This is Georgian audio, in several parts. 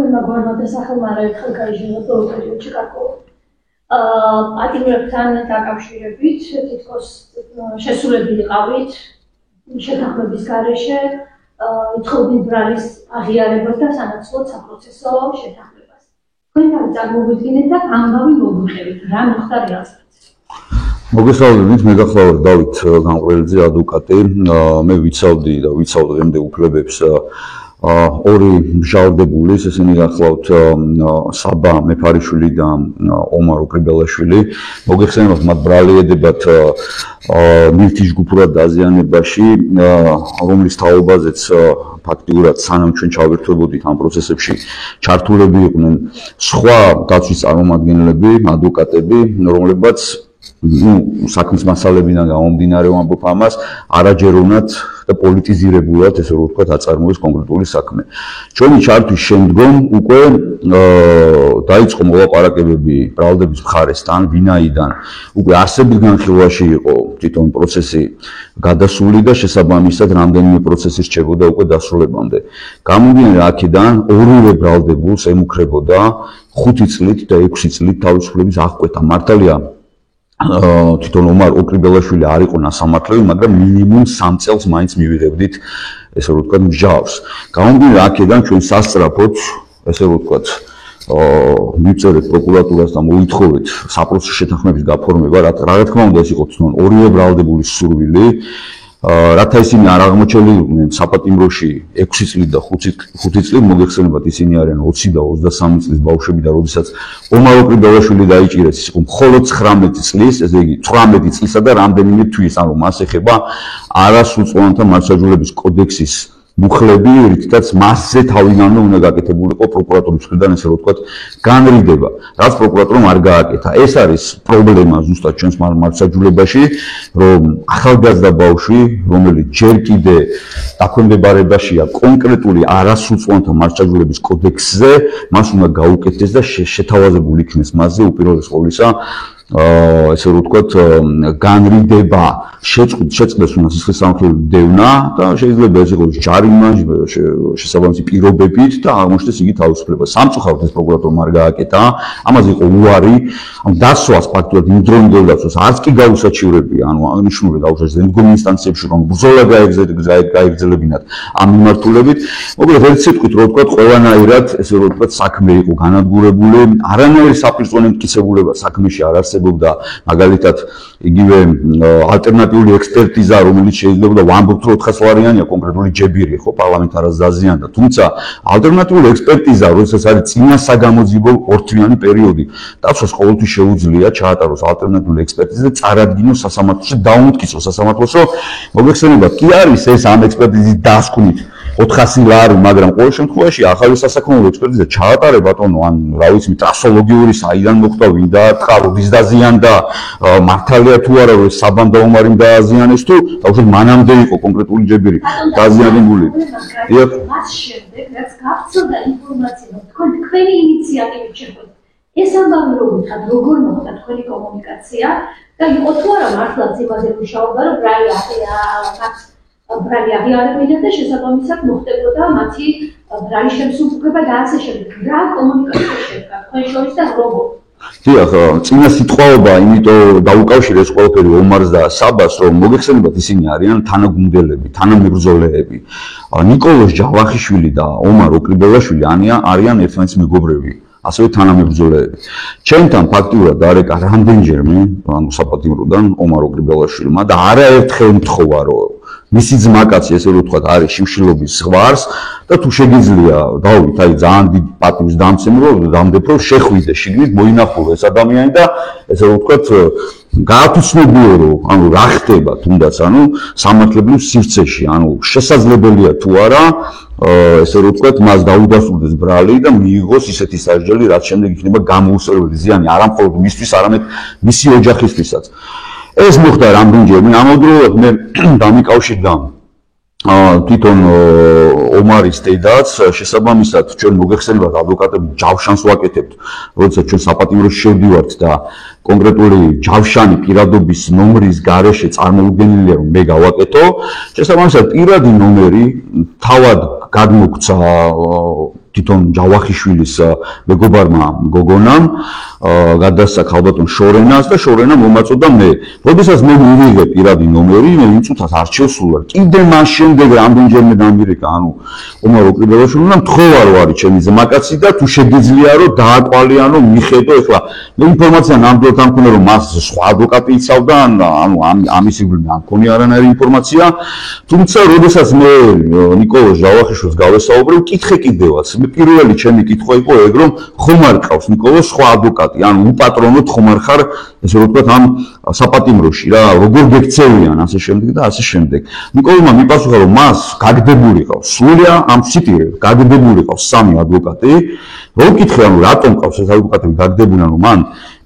Magorno სახელმარა ერთხელ გაიჟღერა ბოლო პერიოდში გარკვეულ პატიმრებთან დაკავშირებით თითქოს შესულები იყავით შეთანხმების გარეშე ითხოვდნენ ბრალის აღიარებას და სანაცვლოდ საპროცესო შეთანხმებას. თქვენ წარმოვიდგინეთ და ამბავი მოგვიყევით რა მოხდა რეალურად. მოგესალმებით, მე გახლავართ დავით განყვრელიძე, ადვოკატი. მე ვიცავდი და ვიცავ დღემდე უფლებებს ორი მჟავდებული, ესენი გახლავთ საბა მეფარიშვილი და ომარ ოკრიბელაშვილი. მოგეხსენებათ მათ ბრალი ედებათ მილთის ჯგუფურად დაზიანებაში, რომლის თაობაზეც ფაქტიურად სანამ ჩვენ ჩავერთვებოდით ამ პროცესებში ჩართულები იყვნენ სხვა დაცვის წარმომადგენლები, ადვოკატები, რომლებაც საქმის მასალებიდან გამომდინარე ვამბობ ამას, არაჯეროვნად და პოლიტიზირებულად, ესე რომ ვთქვათ, აწარმოეს კონკრეტული საქმე. ჩვენი ჩართვის შემდგომ უკვე დაიწყო მოლაპარაკებები ბრალდების მხარესთან, ვინაიდან უკვე არსების განხილვაში იყო თვითონ პროცესი გადასული და შესაბამისად რამდენიმე პროცესი რჩებოდა უკვე დასრულებამდე. გამომდინარე აქედან ორივე ბრალდებულს ემუქრებოდა 5 წლით და 6 წლით თავისუფლების აღკვეთა. მართალია თვითონ ომარ ოკრიბელაშვილი არ იყო ნასამართლელი, მაგრამ მინიმუმ 3 წელს მაინც მივიღებდით, ესე რომ ვთქვათ, მსჯავრს. გამომდინარე აქედან ჩვენ სასწრაფოდ, ესე რომ ვთქვათ, მივწერეთ პროკურატურას და მოვითხოვეთ საპროცესო შეთანხმების გაფორმება, რა თქმა უნდა ეს იყო თვითონ ორივე ბრალდებულის სურვილი. რათა ისინი არ აღმოჩენილი იყვნენ საპატიმროში 6 წლით და 5 წლით, მოგეხსენებათ ისინი არიან 20 და 23 წლის ბავშვები და როდესაც ომარ ოკრიბელაშვილი დაიჭირეს, ის იყო მხოლოდ 19 წლის, ესე იგი 18 წლისა და რამდენიმე თვის, ანუ მას ეხება არასრულწლოვანთა მართლმსაჯულების კოდექსის მუხლები, რითაც მასზე თავიდანვე უნდა გაკეთებულიყო პროკურატურის მხრიდან, ესე რომ ვთქვათ, განრიდება, რაც პროკურატურამ არ გააკეთა. ეს არის პრობლემა ზუსტად ჩვენს მართლმსაჯულებაში, რომ ახალგაზრდა ბავშვი, რომელიც ჯერ კიდე დაქვემდებარებაშია კონკრეტული არასრულწლოვანთა მართლმსაჯულების კოდექსზე, მას უნდა გაუკეთდეს და შეთავაზებული იქნეს მასზე უპირველეს ყოვლისა ესე რომ ვთქვათ, განრიდება, შეწყდეს უნდა სისხლისამართლებელი დევნა და შეიძლება ეს იყოს ჯარიმა, შესაბამისი პირობებით და აღმოჩნდეს იგი თავისუფლება. სამწუხაროდ ეს პროკურატურამ არ გააკეთა, ამაზე იყო უარი, ანუ დასვას ფაქტობრივად იმდროინდელ დასვას არც კი გაუსაჩივრებია, ანუ აღნიშნული დაუშვეს მდგომი ინსტანციებში, რომ ბრძოლა გაეგრძელებინათ ამ მიმართულებით. მოკლედ ერთ სიტყვით რომ ვთქვათ, ყველანაირად ესე რომ ვთქვათ, საქმე იყო განადგურებული, არანაირი საპირწონე მტკიცებულება საქმეში არ არსებობდა, მაგალითად იგივე ალტერნატიული ექსპერტიზა, რომელიც შეიძლება ვამბობთ, რომ 400 ლარიანია კონკრეტული ჯებირი, ხო, პარლამენტარას დაზიანდა, თუმცა ალტერნატიული ექსპერტიზა, როდესაც არის წინა საგამოძიებო ორთვიანი პერიოდი, დაცვას ყოველთვის შეუძლია ჩაატაროს ალტერნატიული ექსპერტიზა და წარადგინოს სასამართლოში, დაუმტკიცოს სასამართლოს, რომ მოგეხსენებათ, კი არის ეს ამ ექსპერტიზის დასკვნით 400 ლარი, მაგრამ ყოველ შემთხვევაში ახალი სასაქონლო ექსპერტიზა ჩაატარე ბატონო, ან რა ვიცი, ტრასოლოგიური საიდან მოხდა, ვინ დაარტყა, როდის დაზიანდა, მართალია თუ არა, რომ საბამ და ომარიმ დააზიანეს თუ დაუშვათ მანამდე იყო კონკრეტული ჯებირი დაზიანებული. მას შემდეგ, რაც გავრცელდა ინფორმაცია, თქვენი ინიციატივით შეხვედრა. ეს ამბავი რომ ვთქვათ, როგორ მოხდა თქვენი კომუნიკაცია და იყო თუ არა მართლაც იმაზე მუშაობა, რომ ბრალი აღიარებინა და შესაბამისად მოხდებოდა მათი ბრალის შემსუბუქება და ასე შემდეგ. რა კომუნიკაცია შედგა თქვენ შორის და როგორ? დიახ, წინა სიტყვაობა, იმიტომ დაუკავშირეს ყველაფერი ომარს და საბას, რომ მოგეხსენებათ ისინი არიან თანაგუნდელები, თანამებრძოლეები. ნიკოლოზ ჯავახიშვილი და ომარ ოკრიბელაშვილი არიან ერთმანეთის მეგობრები. ასევე თანამებრძოლეები. ჩვენთან ფაქტიურად დარეკა რამდენჯერმე, ანუ საპატიმროდან ომარ ოკრიბელაშვილმა და არაერთხელ მთხოვა, რომ მისი ძმაკაცი, ესე რომ ვთქვათ, არის შიმშილობის ზღვარს და თუ შეგიძლია, დავით, აი ძალიან დიდ პატივს დამცემრო, დამდებრო შეხვიდე შიგნით, მოინახულო ეს ადამიანი და ესე რომ ვთქვათ, გაათუცნობიო, რომ ანუ რა ხდება თუნდაც, ანუ სამართლებრივ სივრცეში, ანუ შესაძლებელია თუ არა ესე რომ ვთქვათ, მას დაუდასტურდეს ბრალი და მიიღოს ისეთი სასჯელი, რაც შემდეგ იქნება გამოუსწორებელი ზიანი არა მხოლოდ მისთვის, არამედ მისი ოჯახისთვისაც. ეს მოხდა რამდენჯერმე, ამავდროულად მე დამიკავშირდა თვითონ ომარის დედაც, შესაბამისად ჩვენ მოგეხსენებათ ადვოკატები ჯავშანს ვაკეთებთ, როდესაც ჩვენ საპატიმროში შევდივართ და კონკრეტული ჯავშანი პირადობის ნომრის გარეშე წარმოუდგენელია, რომ მე გავაკეთო, შესაბამისად პირადი ნომერი თავად გადმოგცა თვითონ ჯავახიშვილის მეგობარმა გოგონამ გადასცა ქალბატონ შორენას და შორენა მომაწოდა მე. როდესაც მე მივიღე პირადი ნომერი, მე იმ წუთას არჩევს ვარ. კიდე მას შემდეგ რამდენჯერმე დამირეკა, ანუ ომარ ოკრიბელაშვილმა მთხოვა რო არის ჩემი ძმაკაცი და თუ შეგიძლია რომ დააკვალიანო, მიხედო ეხლა მე ინფორმაცია ნამდვილად არ მქონია რომ მას სხვა ადვოკატი იცავდა, ანუ ამის იგივე არ მქონია არანაირი ინფორმაცია. თუმცა როდესაც მე ნიკოლოზ ჯავახიშვილს გავესაუბრე, ვკითხე კიდევაც. მე პირველი ჩემი კითხვა იყო ეგ რომ ხომ არ ყავს ნიკოლოზ სხვა ადვოკატი, ანუ უპატრონოდ ხომ არ ხარ, ესე რომ ვთქვათ, ამ საპატიმროში რა, როგორ გექცევიან ასე შემდეგ და ასე შემდეგ. ნიკოლოზმა მიპასუხა რომ მას გაგდებული ყავს სულია ამ ციტირე, გაგდებული ყავს 3 ადვოკატი. რო ვკითხე, ანუ რატომ ყავს ეს ადვოკატები გაგდებული, ანუ მან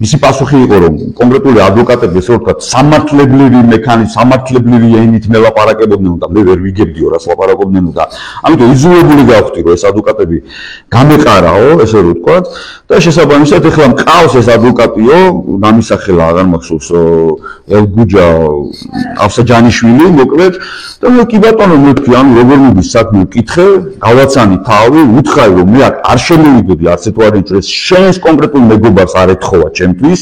მისი პასუხი იყო რომ კონკრეტული ადვოკატები ესე ვთქვათ სამართლებრივი მექანიზმი, სამართლებრივი ენით მელაპარაკებოდნენ და მე ვერ ვიგებდიო რას ლაპარაკობდნენ და ამიტომ იძულებული გავხდი რომ ეს ადვოკატები გამეყარაო, ესე რომ ვთქვათ და შესაბამისად ეხლა მყავს ეს ადვოკატიო, ნამისახელა აღარ მახსოვს ელგუჯა ავსაჯანიშვილი, მოკლედ და მე კი ბატონო მეთქი, ანუ როგორ მიდის საქმე ვკითხე, გავაცანი თავი, უთხრა რომ მე არ შემოვიდოდი არც ერთ ვარიანტში, შენს კონკრეტულ მეგობარს არ ეთხოვა ჩემთვის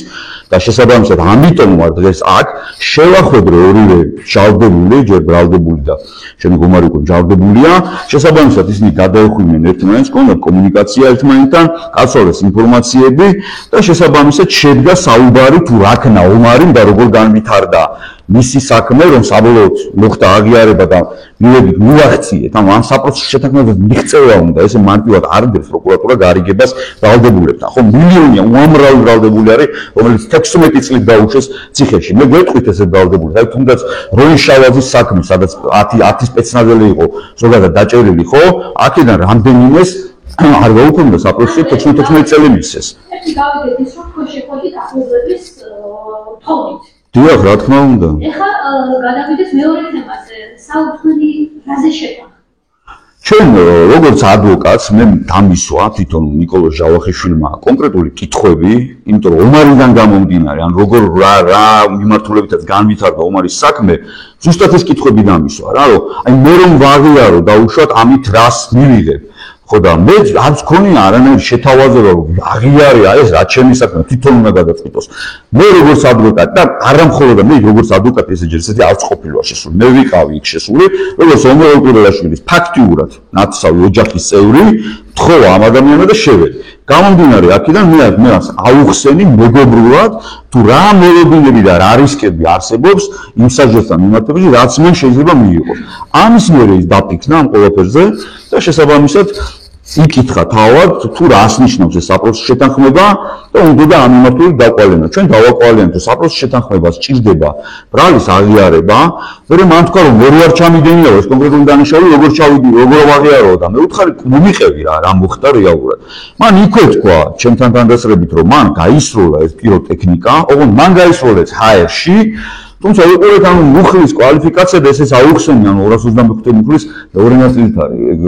და შესაბამისად ამიტომ ვარ დღეს აქ შევახვედრე ორივე ჯალდებული, ჯერ ბრალდებული და შენი გომარი უკვე ჯალდებულია. შესაბამისად ისინი გადაეხვინენ ერთმანეთს, კონდა კომუნიკაცია ერთმანეთთან, გაცოლეს ინფორმაციები და შესაბამისად შედგა საუბარი თუ რა ქნა ომარიმ და როგორ განვითარდა მისი საქმე, რომ საბოლოოდ მოხდა აღიარება და მივედით მივახციეთ, ანუ ამ საპროცესო შეთანხმებას მიღწევა უნდა, ესე მარტივად არ დებს პროკურატურა გარიგებას ბრალდებულებთან. ხო, მილიონია უამრავი ბრალდებული არის, რომელიც 16 წლით დაუშვეს ციხეში. მე გვეტყვით ესე ბრალდებული, აი თუნდაც როინ შავაძის საქმე, სადაც 10 სპეცნაზელი იყო ზოგადად დაჭერილი, ხო? აქედან რამდენიმეს არ გაუქმდა საპროცესო 16 წელი მისცეს. ერთი გავიგეთ ის რომ თქვენ შეხვედრით ახლობლების თხოვნით. დიახ, რა თქმა უნდა. ეხლა გადავიდეთ მეორე თემაზე, საუბრობდი რაზე შეტანხმ. ჩვენ როგორც ადვოკატს მე დამისვა თვითონ ნიკოლოზ ჯავახიშვილმა კონკრეტული კითხვები, იმიტომ რომ ომარიდან გამომდინარე, ან როგორ რა მიმართულებითაც განვითარდა ომარის საქმე, ზუსტად ეს კითხვები დამისვა რა, რომ აი მე რომ ვაღიარო დაუშვათ ამით რას მივიღებ. ხო და მე არც ქონია არანაირი შეთავაზება რომ აღიარია ეს რა ჩემი საქმე თვითონ უნდა გადაწყვიტოს. მე როგორც ადვოკატი და არა მხოლოდ მე როგორც ადვოკატი ესე ჯერ ესეთი არც ყოფილვარ შესული. მე ვიყავი იქ შესული, როგორც ომარ ოკრიბელაშვილის ფაქტიურად ნათესავი ოჯახის წევრი, თხოვა ამ ადამიანმა და შევედი. გამომდინარე აქედან მე აუხსენი მეგობრულად თუ რა მოლოდინები და რა რისკები არსებობს იმ საჯართან მიმართებაში, რაც მან შეიძლება მიიღოს. ამის მერე ის დაფიქრა ამ ყველაფერზე და შესაბამისად იკითხა თავად თუ რას ნიშნავს ეს საპროცესო შეთანხმება და უნდა ამ მიმართულებით დავყვალენო. ჩვენ დავაყვალენთ რომ საპროცესო შეთანხმებას ჭირდება ბრალის აღიარება, მერე მან თქვა რომ ვერ ვარ ჩამიგენიაო ეს კონკრეტული დანიშნული როგორ ჩავიდი, როგორ ვაღიარო და მე ვთხარი მომიყევი რა მოხდა რეალურად. მან იქვე თქვა ჩემთან თანდასწრებით რომ მან გაისროლა ეს პიროტექნიკა, ოღონდ მან გაისროლა ეს ჰაერში. თუმცა უყურეთ ანუ მუხლის კვალიფიკაცია და ესეც აუხსენი ანუ 225 მუხლის 2 ნაწილით არის ეგ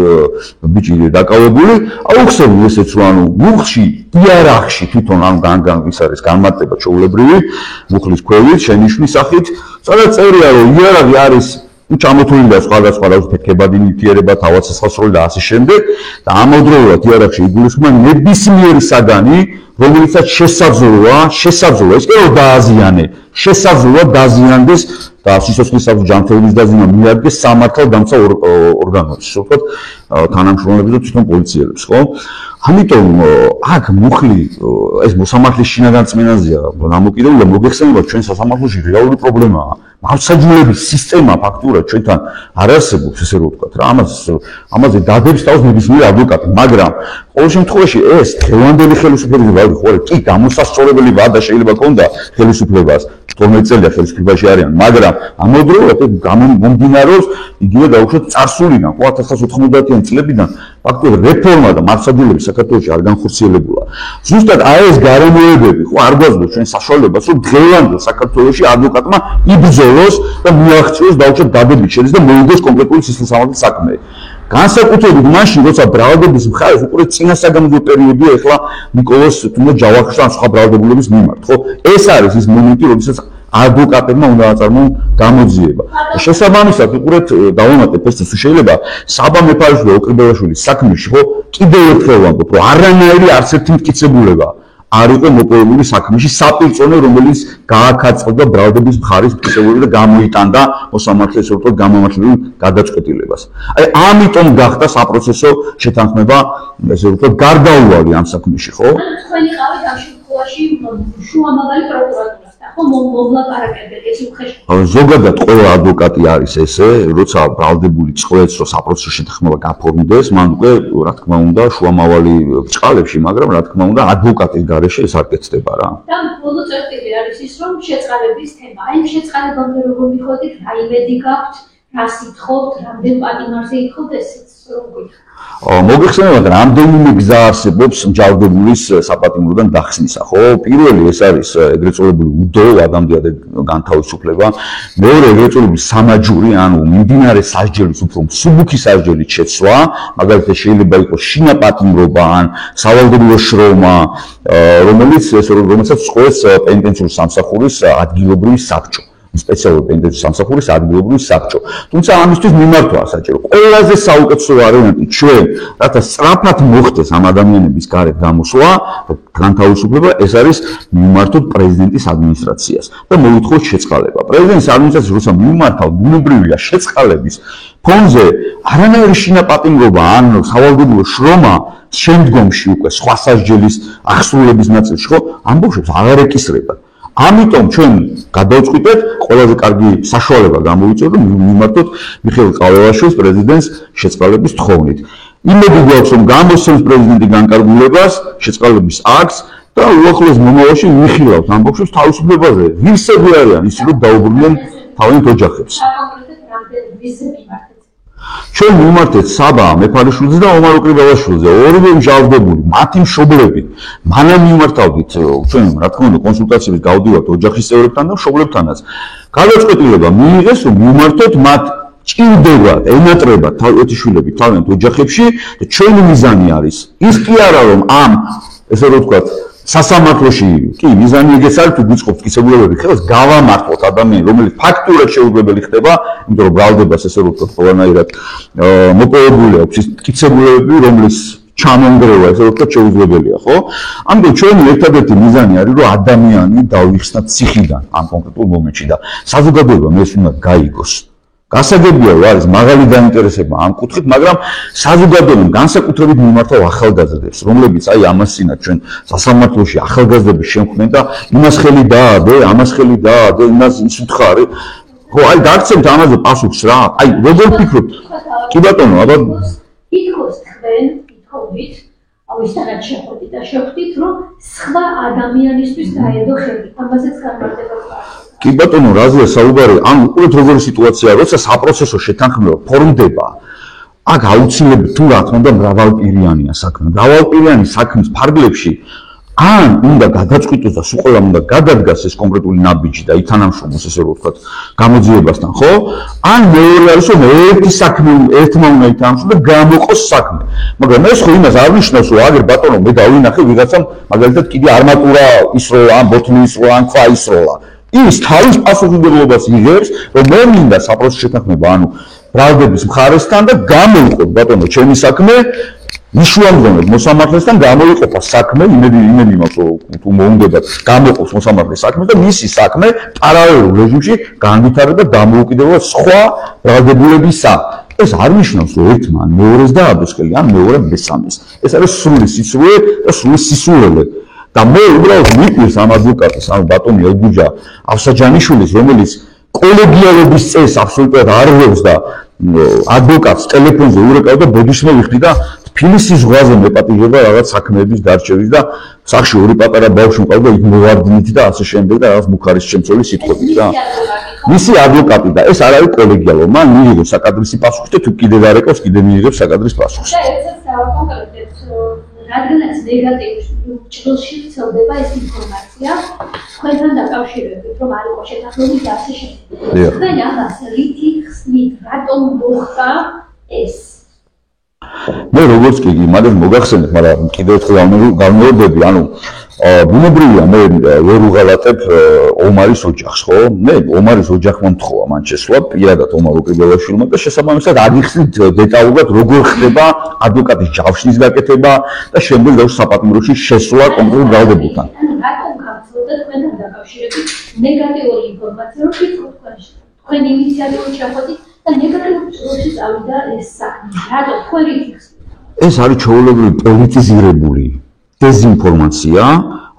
ბიჭი დაკავებული აუხსენი ესეც რომ ანუ მუხში იარახში თვითონ ანუ ის არის განმარტება ჩვეულებრივი მუხლის ქვევით შენიშვნის სახით სადაც წერია რომ იარაღი არის ჩამოთვლილი და სხვადასხვა ფეთქებადი ნივთიერება თავად სასხასროლი და ასე შემდეგ და ამავდროულად იარაღში იგულისხმება ნებისმიერი საგანი რომელიცაც შესაძლოა ეს კი რომ დააზიანე შესაძლოა დაზიანდეს და სიცოცხლის საფუძვლის ჯანმრთელობის დაზიანება მიადგეს სამართალ დამცავ ორგანოებს, ვთქვათ, თანამშრომლებს და თვითონ პოლიციელებს, ხო? ამიტომ აქ მუხლი ეს მოსამართლის შინაგან წმენაზეა, დამოკიდებული და მოგეხსენება ჩვენ სასამართლოში რეალური პრობლემაა. მართლმსაჯულების სისტემა ფაქტურად ჩვენთან არ არსებობს, ესე რომ ვთქვათ, რა ამაზე დადებს თავს ნებისმიერი ადვოკატი, მაგრამ ყოველ შემთხვევაში ეს დღევანდელი ხელისუფლების ვადი ხო არის, კი გამოსასწორებელი ვადა შეიძლება ქონდა ხელისუფლებას 12 წელია ხელისუფლებაში არიან, მაგრამ ამავდროულად მომდინარეობს იგივე დაუშვათ წარსულიდან, 1990-იან წლებიდან ფაქტობრივად რეფორმა და მართლმსაჯულების საქართველოში არ განხორციელებულა. ზუსტად აი ეს გარემოებები ხო არ გვაძლევს ჩვენ საშუალებას, რომ დღევანდელ საქართველოში ადვოკატმა იბრძოლოს და მიაღწიოს დაუშვათ დადებით შედის და მოიგოს კონკრეტული სისხლისამართლის საქმე. განსაკუთრებით მაშინ, როცა ბრალდების მხარეს უკვე წინა საგამოძიებო პერიოდია ეხლა ნიკოლოზ ჯავახიშვილთან სხვა ბრალდებულების მიმართ, ხო? ეს არის ის მომენტი, როდესაც ადვოკატებმა უნდა აწარმოონ გამოძიება. შესაბამისად, უყურეთ, დავამატებ ეს თუ შეიძლება საბა მეფარიშვილი და ოკრიბელაშვილის საქმეში ხო კიდევ ერთხელ ვამბობ, რომ არანაირი არც ერთი მტკიცებულება არ იყო მოპოვებული საქმეში საპირწონე, რომელიც გააკაცდა ბრალდების მხარის მტკიცებულება და გამოიტანდა მოსამართლეს ერთად გამომართლებული გადაწყვეტილებას. აი, ამიტომ გახდა საპროცესო შეთანხმება, ესე ვთქვათ, გარდაუვალი ამ საქმეში, ხო? თქვენი ყავით ამ შემთხვევაში შუამავალი პროკურატურასთან, ხო, მომლაპარაკებელი ეს უხეში. ზოგადად ყველა ადვოკატი არის ესე, როცა ბრალდებული წყვეტს, რომ საპროცესო შეთანხმება გაფორმდეს, მან უკვე, რა თქმა უნდა, შუამავალი ბრჭყალებში, მაგრამ რა თქმა უნდა, ადვოკატის გარეშე ეს არ კეთდება რა. და ბოლო წერტილი არის ის, რომ შეწყალების თემა. აი, შეწყალებამდე როგორ მიხოდით, რა იმედი გაქვთ, რა სიტყვობთ, რამდენ პატიმარზე ითხოვთ ესეც რომ გითხრათ. მოგეხსენებათ, რამდენიმე გზა არსებობს მჯავდებულის საპატიმროდან დახსნისა, ხო? პირველი ეს არის ეგრეთ წოდებული უდო ადამიანთა განთავისუფლება, მეორე ეგრეთ წოდებული სამაჯური, ანუ მიმდინარე სასჯელის უფრო მსუბუქი სასჯელის შეცვლა, მაგალითად შეიძლება იყოს შინაპატიმრობა ან სავალდებულო შრომა, რომელსაც სწორედ პენიტენციური სამსახურის ადგილობრივი საბჭო. სპეციალური პენიტენციური სამსახურის ადგილობრივი საბჭო. თუმცა ამისთვის მიმართვაა საჭირო. ყველაზე საუკეთესო ვარიანტი ჩვენ, რათა სწრაფად მოხდეს ამ ადამიანების გარეთ გამოსვლა, განთავისუფლება, ეს არის მიმართოთ პრეზიდენტის ადმინისტრაციას და მოითხოვოთ შეწყალება. პრეზიდენტის ადმინისტრაციას როცა მიმართავთ, ბუნებრივია შეწყალების ფონზე არანაირი შინაპატიმრობა ან სავალდებულო შრომა შემდგომში უკვე სხვა სასჯელის აღსრულების ნაწილში ხო ამბობებს აღარ ეკისრება. ამიტომ ჩვენ გადავწყვიტეთ ყველაზე კარგი საშუალება გამოვიწევთ რომ მიმართოთ მიხეილ ყავლევაშვილის პრეზიდენტს შეწყალების თხოვნით. იმედი გვაქვს რომ გამოსცემს პრეზიდენტი განკარგულებას შეწყალების აქტს და უახლოეს მომავალში ვიხილავთ ამბობებს თავისუფლებაზე. ვირსები არიან ისინი რომ დაუბრუნდნენ თავიანთ ოჯახებს. ჩვენ მიმართეთ საბა მეფარიშვილზე და ომარ ოკრიბელაშვილზე, ორივე მჟავდებული, მათი მშობლები. მანამ მიმართავდით ჩვენ, რა თქმა უნდა, კონსულტაციების გავდივართ ოჯახის წევრებთან და მშობლებთანაც. გადაწყვეტილება მიიღეს, რომ მიმართოთ მათ ჭირდება, ენატრებათ თავიანთი შვილები თავიანთ ოჯახებში და ჩვენი მიზანი არის ის კი არა რომ ამ ესე რომ ვთქვათ სასამართლოში კი მიზანი ეგეც არის თუ გვიწყობს მტკიცებულებები ხელს გავამართლოთ ადამიანი რომელიც ფაქტურად შეუძლებელი ხდება იმიტომ რომ ბრალდებას ესე რომ ვთქვათ ყველანაირად მოპოვებული აქვს ის მტკიცებულებები რომლის ჩამონგრევა ესე რომ ვთქვათ შეუძლებელია ხო ამიტომ ჩვენი ერთადერთი მიზანი არის რომ ადამიანი დავიხსნათ ციხიდან ამ კონკრეტულ მომენტში და საზოგადოება მეს უნდა გაიგოს გასაგებია რომ არის მაღალი დაინტერესება ამ კუთხით, მაგრამ საზოგადოებამ განსაკუთრებით მიმართავ ახალგაზრდებს, რომლებიც აი ამასინათ ჩვენ სასამართლოში ახალგაზრდების შემქმნեն და იმას ხელი დაადე, ამას ხელი დაადე, იმას ის უთხარი. ხო, აი გაგცემთ ამაზე პასუხს რა. აი როგორ ფიქრობთ? კი ბატონო, აბა ითხოვს თქვენ, ითხოვით, ავისთანაც შეხვდით და შეხვდით, რომ სხვა ადამიანისთვის დაედო ხელი. ამაზეც განმარტება გვაქვს. კი ბატონო, რაზეა საუბარი? ან უყურეთ როგორი სიტუაციაა, როცა საპროცესო შეთანხმება ფორმდება, აქ აუცილებლად თუ რა თქმა უნდა მრავალპირიანია საქმე. მრავალპირიანი საქმის ფარგლებში ან უნდა გადაწყვიტოს და სულ ყველამ უნდა გადადგას ეს კონკრეტული ნაბიჯი და ითანამშრომლოს ესე რომ ვთქვათ გამოძიებასთან, ხო? ან მეორე არის რომ ერთი საქმე ერთმა უნდა ითანამშრომლოს და გამოყოს საქმე. მაგრამ ეს ხო იმას არ ნიშნავს რომ აგერ ბატონო მე დავინახე ვიღაცამ მაგალითად კიდე არმატურა ისროლა, ან ბოთლი ისროლა, ან ქვა ისროლა. ის თავის პასუხისმგებლობას იღებს, რომ მე მინდა საპროცესო შეთანხმება, ანუ ბრალდების მხარესთან და გამოიყო ბატონო ჩემი საქმე, მიშუამდგომედ მოსამართლესთან გამოიყოფა საქმე, იმედი მაქვს რომ თუ მოუნდებათ გამოყოს მოსამართლეს საქმე და მისი საქმე პარალელურ რეჟიმში განვითარება დამოუკიდებელ სხვა ბრალდებულებისა. ეს არ ნიშნავს რომ ერთმა მეორეს დაადოს ხელი, ან მეორე მესამეს. ეს არის სრული სიცრუე და სრული სისულელე. და მე უბრალოდ მიყვირს ამ ადვოკატის, ანუ ბატონი ელგუჯა ავსაჯანიშვილის, რომელიც კოლეგიალობის წესს აბსოლუტურად არ იღებს და ადვოკატს ტელეფონზე ურეკავ და ბოდიშმე ვიხდი და თბილისის ზღვაზე მეპატიჟება რაღაც საქმეების გარჩევის და სახში ორი პატარა ბავშვი მყავდა იქ მოვარდნით და ასე შემდეგ და რაღაც მუხარის შემცველი სიტყვებით რა. მისი ადვოკატი და ეს არ არის კოლეგიალო, მან მიიღო საკადრისი პასუხი და თუ კიდე არ ეკავს, კიდე მიიღებს საკადრის პასუხს. და ერთსაც დავაკონკრეტებთ რადგანაც ნეგატივის ჭრილში ვრცელდება ეს ინფორმაცია, თქვენთან დაკავშირებით, რომ არ იყო შეთანხმებული და ასე შემდეგ. თქვენ ამას რითი ხსნით, რატომ მოხდა ეს? მე როგორც კი მაგას მოგახსენეთ, მაგრამ კიდევ ერთხელ გავმეორდები, ანუ ბუნებრივია მე ვერ უღალატებ ომარის ოჯახს, ხო? მე ომარის ოჯახმა მთხოვა მან შესვლა პირადად ომარ ოკრიბელაშვილმა და შესაბამისად აღიხსნით დეტალურად როგორ ხდება ადვოკატის ჯავშნის გაკეთება და შემდეგ და საპატიმროში შესვლა კონკრეტულ ბრალდებულთან. რატომ გახსოვდა თქვენთან დაკავშირებით ნეგატიური ინფორმაცია, რომ თქვენი ინიციატივით შეხვედით და ნეგატიურ წრეში წავიდა ეს საქმე. რატო თქვენ ითხოვთ? ეს არის ჩვეულებრივი პოლიტიზირებული დეზინფორმაცია,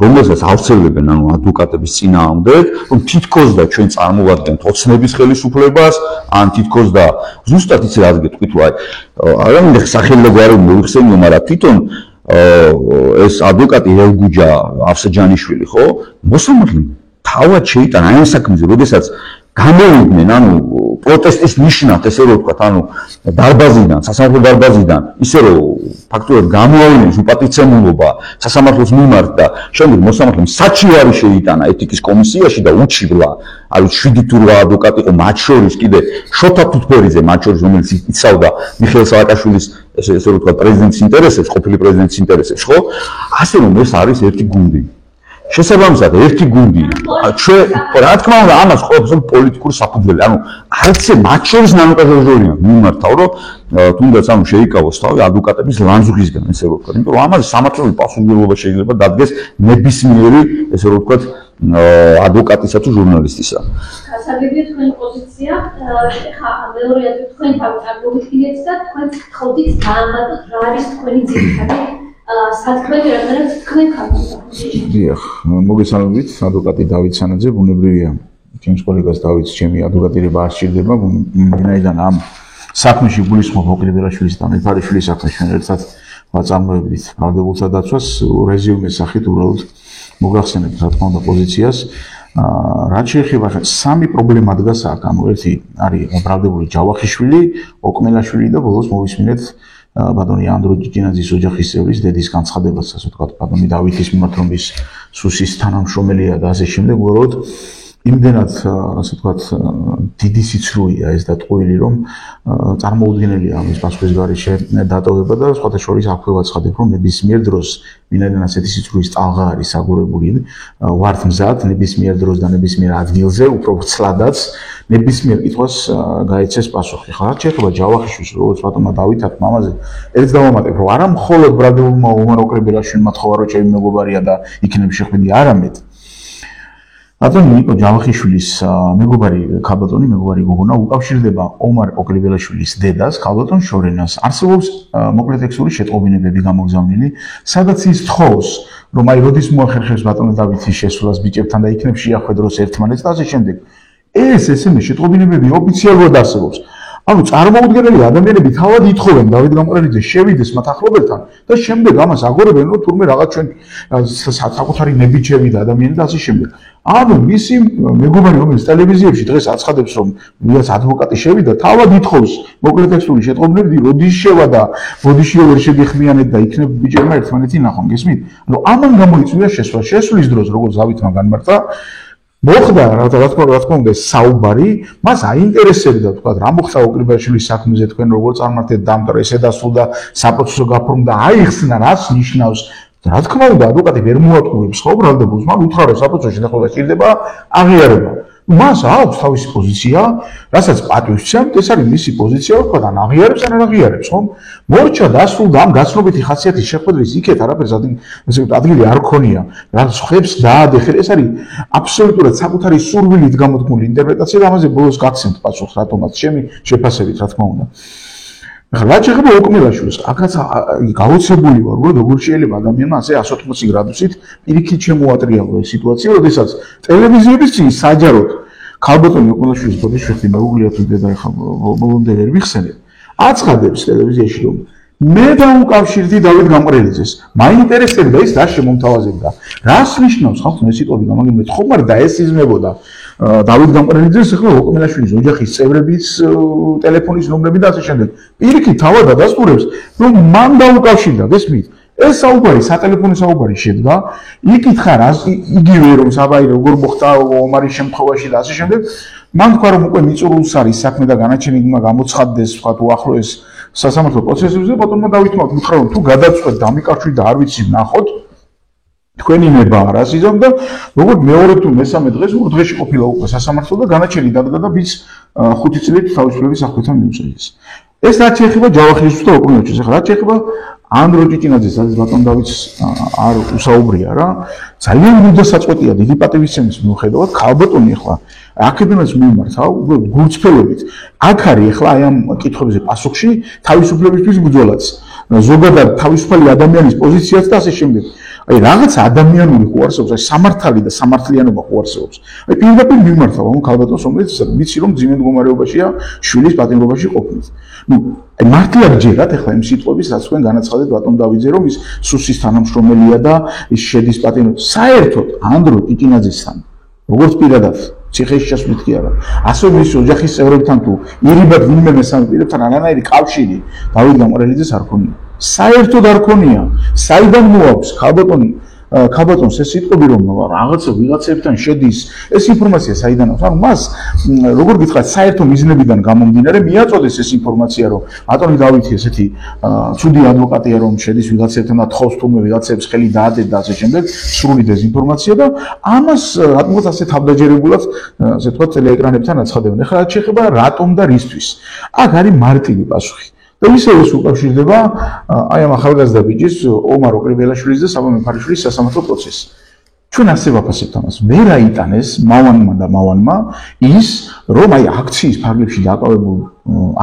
რომელსაც ავრცელებენ ადვოკატების წინააღმდეგ, რომ თითქოს და ჩვენ წარმოვადგენთ ოცნების ხელისუფლებას, ან თითქოს და ზუსტად იცი რა გეტყვით, აი არ სახელი და გვარი მოიხსენიო, მაგრამ თვითონ ეს ადვოკატი ელგუჯა ავსაჯანიშვილი, ხო? მოსამართლემ თავად შეიტანა აი ამ საქმეზე, როდესაც გამოვიდნენ, პროტესტის ნიშნად, ესე რომ ვთქვათ, დარბაზიდან, სასამართლო დარბაზიდან, ისე რომ ფაქტობრივად გამოავლინა უპატივცემულობა სასამართლოს მიმართ და შემდეგ მოსამართლემ საჩივარი შეიტანა ეთიკის კომისიაში და უჩივლა, არის 7 თუ 8 ადვოკატი იყო, მათ შორის კიდე შოთა თუთბერიძე, მათ შორის რომელიც იცავდა მიხეილ სააკაშვილის ესე რომ ვთქვათ, პრეზიდენტის ინტერესებს, ყოფილი პრეზიდენტის ინტერესებს, ხო? ასე რომ ეს არის ერთი გუნდი. შესაბამისად, ერთი გუნდი, ჩვენ რა თქმა უნდა, ამას ყოველთვის პოლიტიკური საფუძველი, არც მათ შორის ნანოკაჟორჟორიან მიმართავ, რომ თუნდაც შეიკავოს თავი ადვოკატების ლანძღისგან, ესე რომ ვთქვათ, იმიტომ რომ ამაზე სამართლიანი პასუხისმგებლობა შეიძლება დადგეს ნებისმიერი, ესე რომ ვთქვათ, ადვოკატისა თუ ჟურნალისტისა. გასაგებია თქვენი პოზიცია, ხა მეორეად თქვენ თავი წარმოვიდგინეთ და თქვენ გთხოვდით დაამატოთ რა არის თქვენი ძირითადი სათქმელი, რადგანაც თქვენ ხართ. დიახ, მოგესალმებით, ადვოკატი დავით სანაძე, ბუნებრივია, ჩემს კოლეგას დავით, ჩემი ადვოკატირება არ სჭირდება, ვინაიდან ამ საქმეში გულისხმობ ოკრიბელაშვილის და მეფარიშვილის საქმეს ჩვენ ერთად ვაწარმოებდით ბრალდებულთა დაცვას, რეზიუმეს სახით უბრალოდ მოგახსენებთ, რა თქმა უნდა, პოზიციას. რაც შეეხება სამი პრობლემა დგას აქ, ერთი არის ბრალდებული ჯავახიშვილი, ოკმელაშვილი და ბოლოს მოვისმინეთ ბატონი ანდრო ჭიჭინაძის ოჯახის წევრის დედის განცხადებაც, ასე ვთქვათ, ბატონი დავითის მიმართ, რომ ის სუსის თანამშრომელია და ასე შემდეგ, უბრალოდ იმდენად, ასე ვთქვათ, დიდი სიცრუეა ეს და ტყუილი, რომ წარმოუდგენელია ამის პასუხისგარეშე დატოვება და სხვათა შორის აქვე ვაცხადებ, რომ ნებისმიერ დროს, ვინაიდან ასეთი სიცრუის ტალღა არის აგორებული, ვართ მზად ნებისმიერ დროს და ნებისმიერ ადგილზე, უფრო ვრცლადაც ნებისმიერ კითხვას გაეცეს პასუხი. ხა რაც შეეხება ჯავახიშვილს, როგორც ბატონმა დავითმა ამაზე ერთ დავამატებ, რომ არა მხოლოდ ბრალდებულმა ომარ ოკრიბელაშვილმა თხოვა, რომ ჩემი მეგობარია და იქნებ შეხვედი, არამედ ბატონი ნიკო ჯავახიშვილის მეგობარი ქალბატონი, მეგობარი გოგონა უკავშირდება ომარ ოკრიბელაშვილის დედას, ქალბატონ შორენას. არსებობს მოკლე ტექსტური შეტყობინებები გამოგზავნილი, სადაც ის თხოვს, რომ აი როდის მოახერხებს ბატონი დავითის შესვლას ბიჭებთან და იქნებ შეახვედროს ერთმანეთს და ასე შემდეგ. ეს ესენი შეტყობინებები ოფიციალურად არსებობს. წარმოუდგენელი ადამიანები თავად ითხოვენ დავით გამყრელიძე შევიდეს მათ ახლობელთან და შემდეგ ამას აგორებენ, რომ თურმე რაღაც ჩვენ საკუთარი ნებით შევიდა ადამიანი და ასე შემდეგ. მისი მეგობარი, რომელიც ტელევიზიებში დღეს აცხადებს, რომ ვიღაც ადვოკატი შევიდა, თავად ითხოვს მოკლე ტექსტური შეტყობინებები, როდის შევა და ბოდიში ვერ შეგეხმიანეთ და იქნებ ბიჭერმა ერთმანეთი ნახონ, გესმით? ამან გამოიწვია შესვლა. შესვლის დროს, როგორც დავითმა განმარტა, მოხდა რა თქმა უნდა საუბარი, მას აინტერესებდა, თქვა, რა მოხდა ოკრიბელაშვილის საქმეზე, თქვენ როგორ წარმართეთ დამტვრა, ესე დასრულდა საპროცესო გაფორმდა, აიხსნა რას ნიშნავს. რა თქმა უნდა, ადვოკატი ვერ მოატყუებს ხო ბრალდებულს, მაგრამ უთხრა საპროცესო შეთანხმება სჭირდება აღიარება. მას აქვს თავისი პოზიცია, რასაც პატივს სცემთ, ეს არის მისი პოზიცია, თქვა, ან აღიარებს, ან არ აღიარებს, ხო? მორჩა დასრულდა ამ გაცნობიტი ხასიათის შეხვედრის იქეთ არაფერს ადგილი არ ქონია, რაც ხებს დაადეხել, ეს არის აბსოლუტურად საკუთარი სურვილით გამოთქმული ინტერპრეტაცია და ამაზე ბოლოს გაგცემთ პასუხს, რატომაც ჩემი შეფასებით, რა თქმა უნდა. რაც შეეხება ოკმელაშვილს, აქაც გაოცებული ვარ, რომ როგორ შეიძლება ადამიანმა ასე 180 გრადუსით პირიქით შემოატრიალო ეს სიტუაცია, როდესაც ტელევიზიების წინ საჯაროდ ქალბატონი ოკმელაშვილის ბოდიში მეუღლეა თუ დედა ხა ბოლომდე ვერ ვიხსენებ. აცხადებს ტელევიზიაში, რომ მე დაუკავშირდი დავით გამყრელიძეს. მაინტერესებდა ის რა შემომთავაზებდა. რას ნიშნავს ხალხს ეს სიტყვები გამაგინებთ ხომ არ დაესიზმებოდა დავით გამყრელიძეს ახლა ოკმელაშვილის ოჯახის წევრების ტელეფონის ნომრები და ასე შემდეგ. პირიქით თავად ადასტურებს, რომ მან დაუკავშირდა, გესმით? ეს საუბარი, სატელეფონო საუბარი შედგა, იკითხა რა იგივე რომ საბაი როგორ მოხდა ომარის შემთხვევაში და ასე შემდეგ. მან თქვა რომ უკვე მიწურულს არის საქმე და განაჩენებმა გამოცხადდეს, თქვა უახლოეს სასამართლო პროცესებზე, ბატონმა დავითმა უთხრა რომ თუ გადაწყვეტ დამიკავშირ და არ ვიცი ნახოთ, თქვენი ნება არ ასიზამ და როგორც მეორე თუ მესამე დღეს ორ დღეში ყოფილა უკვე სასამართლო და განაჩენი დადგა და ვინც 5 წლით თავისუფლების აღკვეთა მიუწევს. ეს რაც შეეხება ჯავახიშვილს და ოკრონოვიჩს, ახლა რაც შეეხება ანდრო ჭიჭინაძეს, სადაც ბატონ დავითს არ უსაუბრია რა, ძალიან მუდასაწყვეტია დიდი პატივისცემის მიუხედავად, ქალბატონი ახლა აქედანაც მიმართავ, უბრალოდ გულწრფელობით. აქ არის ახლა აი ამ კითხვებზე პასუხში თავისუფლებისთვის ბრძოლაც. ზოგადად თავისუფალი ადამიანის პოზიციაც და ასე შემდეგ. აი რაღაცა ადამიანური ხო არსებობს, აი სამართალი და სამართლიანობა ხო არსებობს. აი პირდაპირ მიმართავ ამ ქალბატონს, რომელიც ვიცი რომ ძიმე მდგომარეობაშია შვილის პატიმრობაში ყოფნის. ნუ აი მართლა გჯერათ ახლა იმ სიტყვების, რაც თქვენ განაცხადეთ ბატონ დავითზე, რომ ის სუსის თანამშრომელია და ის შედის პატიმრობაში. საერთოდ ანდრო ჭიჭინაძესთან როგორც პირადად ციხეში ჩასვლით კი არა. ასე მის ოჯახის წევრებთან თუ ირიბად ვინმე მესამე პირებთან არანაირი კავშირი დავით გამყრელიძეს არ ქონია. საერთოდ არ ქონია. საიდან მოაქვს ქალბატონს ეს სიტყვები რომ რაღაცა ვიღაცებთან შედის, ეს ინფორმაცია საიდან აქვს? ანუ მას როგორ გითხრათ, საერთო მიზნებიდან გამომდინარე მიაწოდეს ეს ინფორმაცია, რომ ბატონი დავითი ესეთი ცუდი ადვოკატია, რომ შედის ვიღაცებთან და თხოვს თურმე ვიღაცებს ხელი დაადეთ და ასე შემდეგ, სრული დეზინფორმაცია და ამას რატომაც ასე თავდაჯერებულად ასე თქვა ტელეეკრანებთან აცხადებენ. ახლა რაც შეეხება რატომ და რისთვის? აქ არის მარტივი პასუხი. და ისევ ეს უკავშირდება აი ამ ახალგაზრდა ბიჭის ომარ ოკრიბელაშვილის და საბა მეფარიშვილის სასამართლო პროცესს. ჩვენ ასე ვაფასებთ ამას. ვერ აიტანეს მავანმა ის, რომ აი აქციის ფარგლებში დაკავებულ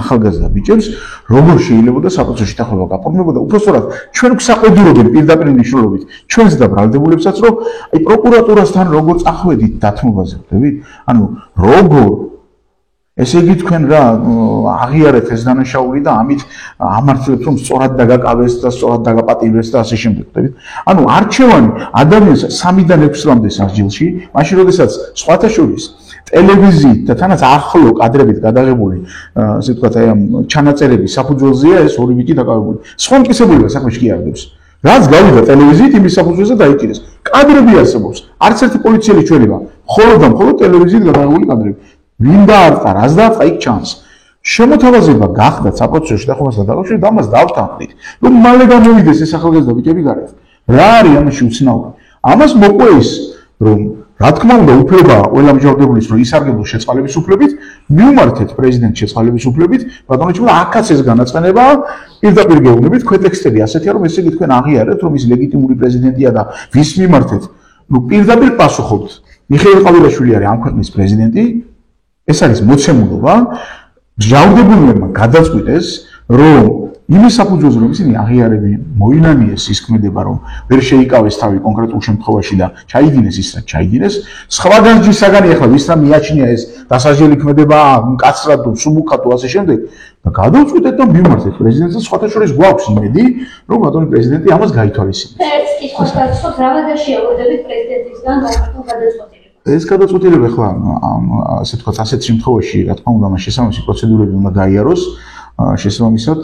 ახალგაზრდა ბიჭებს როგორ შეიძლებოდა საპროცესო შეთანხმება გაფორმებოდა. უпростоრად ჩვენ გვსაყვედურობენ პირდაპირ მნიშვნელობით ჩვენს და ბრალდებულებსაც, რომ აი პროკურატურასთან როგორ წახვედით დათმობაზე, ხვდებით? ანუ როგორ ესე იგი თქვენ რა აღიარეთ ეს დანაშაული და ამით ამართლებთ რომ სწორად დაგაკავეს და სწორად დაგაპატიმრეს და ასე შემდეგ, ხვდებით? ანუ არჩევანი ადამიანს 3-დან 6 წლამდე სასჯელში, მაშინ როდესაც სხვათა შორის ტელევიზიით და თანაც ახლო კადრებით გადაღებული, ასე ვთქვათ, აი ამ ჩანაწერები საფუძველზეა ეს ორი ბიჭი დაკავებული. სხვა მტკიცებულება საქმეში კი არ დებს. რაც გავიდა ტელევიზიით იმის საფუძველზე დაიჭირეს. კადრები არსებობს. არც ერთი პოლიციელი ჩვენება, მხოლოდ და მხოლოდ ტელევიზიით გადაღებული კადრები. ვინ დაარტყა, რას დაარტყა, იქ ჩანს. შემოთავაზება გახდათ საპროცესო შეთანხმებასთან დაკავშირებით, ამას დავთანხმდით, რომ მალე გამოვიდეს ეს ახალგაზრდა ბიჭები გარეთ. რა არის ამაში უცნაური? ამას მოყვე ის, რომ რა თქმა უნდა უფლება ყველა მსჯავრდებულის, რომ ისარგებლოს შეწყალების უფლებით, მიუმართეთ პრეზიდენტ შეწყალების უფლებით, ბატონო, აქაც ეს განაცხადება პირდაპირ გეუბნებით, ქვეტექსტები ასეთია, რომ ესე იგი თქვენ აღიარეთ, რომ ის ლეგიტიმური პრეზიდენტია და ვის მიმართეთ, ნუ პირდაპირ პასუხობთ. მიხეილ ყავილაშვილი არის ამ ქვეყნის პრეზიდენტი. ეს არის მოცემულობა, მსჯავრდებულმა გადაწყვიტეს, რომ იმის საფუძველზე, რომ ისინი აღიარებენ, მოინანიეს ის ქმედება, რომ ვერ შეიკავეს თავი კონკრეტულ შემთხვევაში და ჩაიდინეს ის, რაც ჩაიდინეს. სხვა განსჯის საგანი ახლა ვის რა მიაჩნია ეს დასაჯელი ქმედება, მკაცრად თუ სუბუქად თუ ასე შემდეგ და გადავწყვიტეთ და მივმართეთ პრეზიდენტს და სხვათა შორის გვაქვს იმედი, რომ ბატონი პრეზიდენტი ამას გაითვალისწინებს. ერთ კითხვას გაგცხოთ, რა ვადაში ავედებით პრეზიდენტისგან კონკრეტულ გადაწყვეტილებას? ეს გადაწყვეტილება ახლა ასე ვთქვათ, ასეთ შემთხვევაში, რა თქმა უნდა, მას შესაბამისი პროცედურები უნდა გაიაროს. შესაბამისად,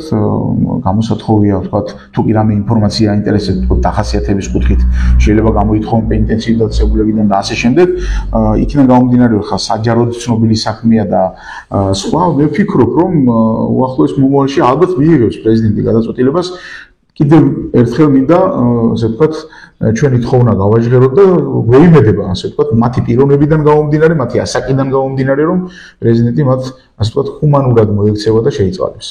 გამოსათხოვია, ვთქვათ, თუ კი რამე ინფორმაცია აინტერესებს, ვთქვათ, დახასიათების კუთხით, შეიძლება გამოითხოვონ პენიტენციური დაწესებულებიდან და ასე შემდეგ. იქიდან გამომდინარე, ხა საჯაროდ ცნობილი საქმეა და სხვა, მე ვფიქრობ, რომ უახლოეს მომავალში ალბათ მიიღებს პრეზიდენტი გადაწყვეტილებას. კიდევ ერთხელ მინდა, ასე ვთქვათ, ჩვენი თხოვნა გავაჟღეროთ და გვეიმედება, ასე ვთქვათ, მათი პიროვნებიდან გამომდინარე, მათი ასაკიდან გამომდინარე, რომ პრეზიდენტი მათ, ასე ვთქვათ, ჰუმანურად მოექცევა და შეიწვალებს.